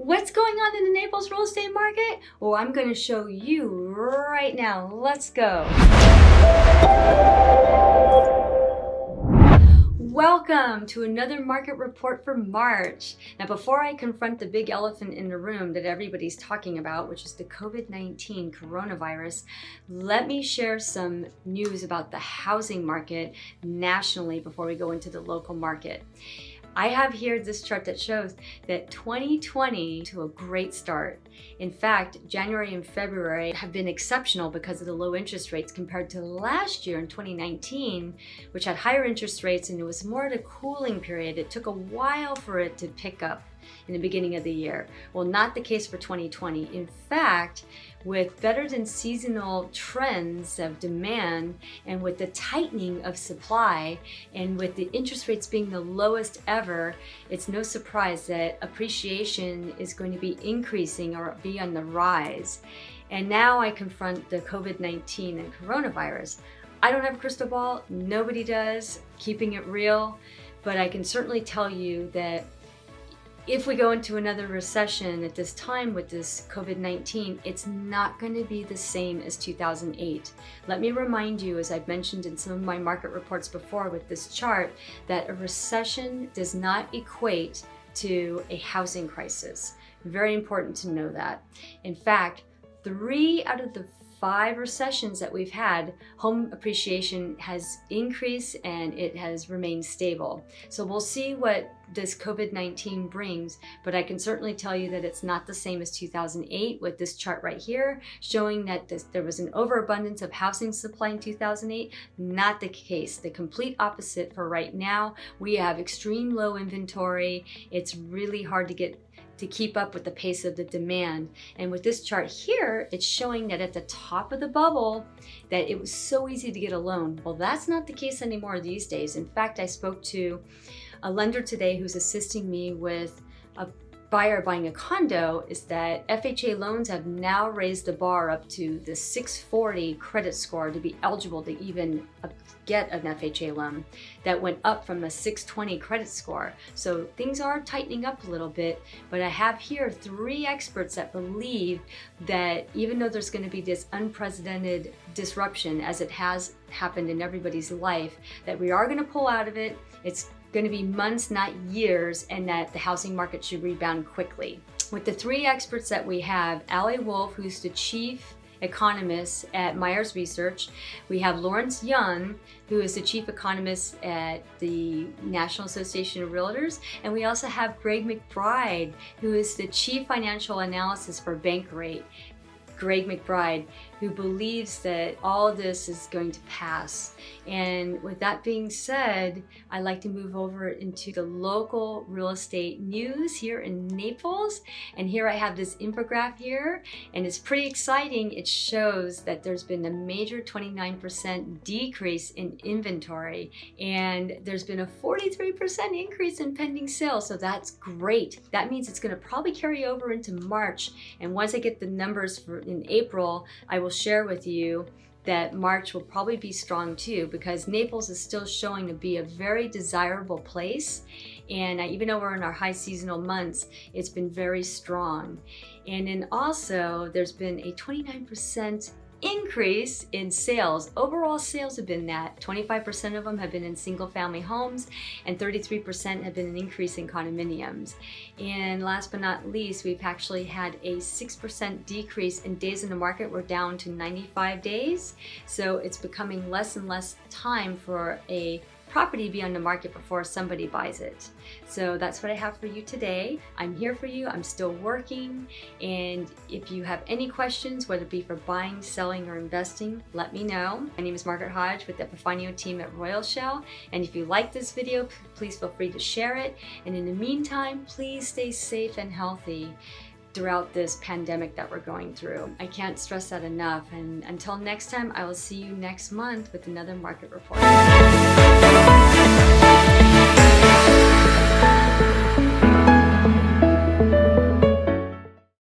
What's going on in the Naples real estate market? Well, I'm going to show you right now. Let's go. Welcome to another market report for March. Now, before I confront the big elephant in the room that everybody's talking about, which is the COVID-19 coronavirus, let me share some news about the housing market nationally before we go into the local market. I have here this chart that shows that 2020 to a great start. In fact, January and February have been exceptional because of the low interest rates compared to last year in 2019, which had higher interest rates and it was more of a cooling period. It took a while for it to pick up in the beginning of the year. Well, not the case for 2020. In fact, with better than seasonal trends of demand and with the tightening of supply and with the interest rates being the lowest ever, it's no surprise that appreciation is going to be increasing or be on the rise. And now I confront the COVID-19 and coronavirus. I don't have a crystal ball, nobody does, keeping it real, but I can certainly tell you that if we go into another recession at this time with this COVID-19, it's not going to be the same as 2008. Let me remind you, as I've mentioned in some of my market reports before with this chart, that a recession does not equate to a housing crisis. Very important to know that. In fact, 3 out of the 5 recessions that we've had, home appreciation has increased and it has remained stable. So we'll see what this COVID-19 brings, but I can certainly tell you that it's not the same as 2008 with this chart right here, showing that there was an overabundance of housing supply in 2008. Not the case. The complete opposite for right now. We have extreme low inventory. It's really hard to keep up with the pace of the demand. And with this chart here, it's showing that at the top of the bubble, that it was so easy to get a loan. Well, that's not the case anymore these days. In fact, I spoke to a lender today who's assisting me with a buyer buying a condo, is that FHA loans have now raised the bar up to the 640 credit score to be eligible to even get an FHA loan. That went up from a 620 credit score. So things are tightening up a little bit, but I have here 3 experts that believe that even though there's going to be this unprecedented disruption as it has happened in everybody's life, that we are going to pull out of it. It's going to be months, not years, and that the housing market should rebound quickly. With the 3 experts that we have, Ali Wolf, who's the chief economist at Myers Research. We have Lawrence Young, who is the chief economist at the National Association of Realtors. And we also have Greg McBride, who is the chief financial analysis for Bankrate. Greg McBride, who believes that all this is going to pass. And with that being said, I'd like to move over into the local real estate news here in Naples. And here I have this infographic here, and it's pretty exciting. It shows that there's been a major 29% decrease in inventory, and there's been a 43% increase in pending sales. So that's great. That means it's going to probably carry over into March. And once I get the numbers in April, I will share with you that March will probably be strong too, because Naples is still showing to be a very desirable place. And even though we're in our high seasonal months, it's been very strong. And then also there's been a 29% increase in sales. Overall sales have been that 25% of them have been in single family homes and 33% have been an increase in condominiums. And last but not least, we've actually had a 6% decrease in days in the market. We're down to 95 days. So it's becoming less and less time for a property be on the market before somebody buys it. So that's what I have for you today. I'm here for you. I'm still working. And if you have any questions, whether it be for buying, selling, or investing, let me know. My name is Margaret Hodge with the Epifanio team at Royal Shell. And if you like this video, please feel free to share it. And in the meantime, please stay safe and healthy throughout this pandemic that we're going through. I can't stress that enough. And until next time, I will see you next month with another market report.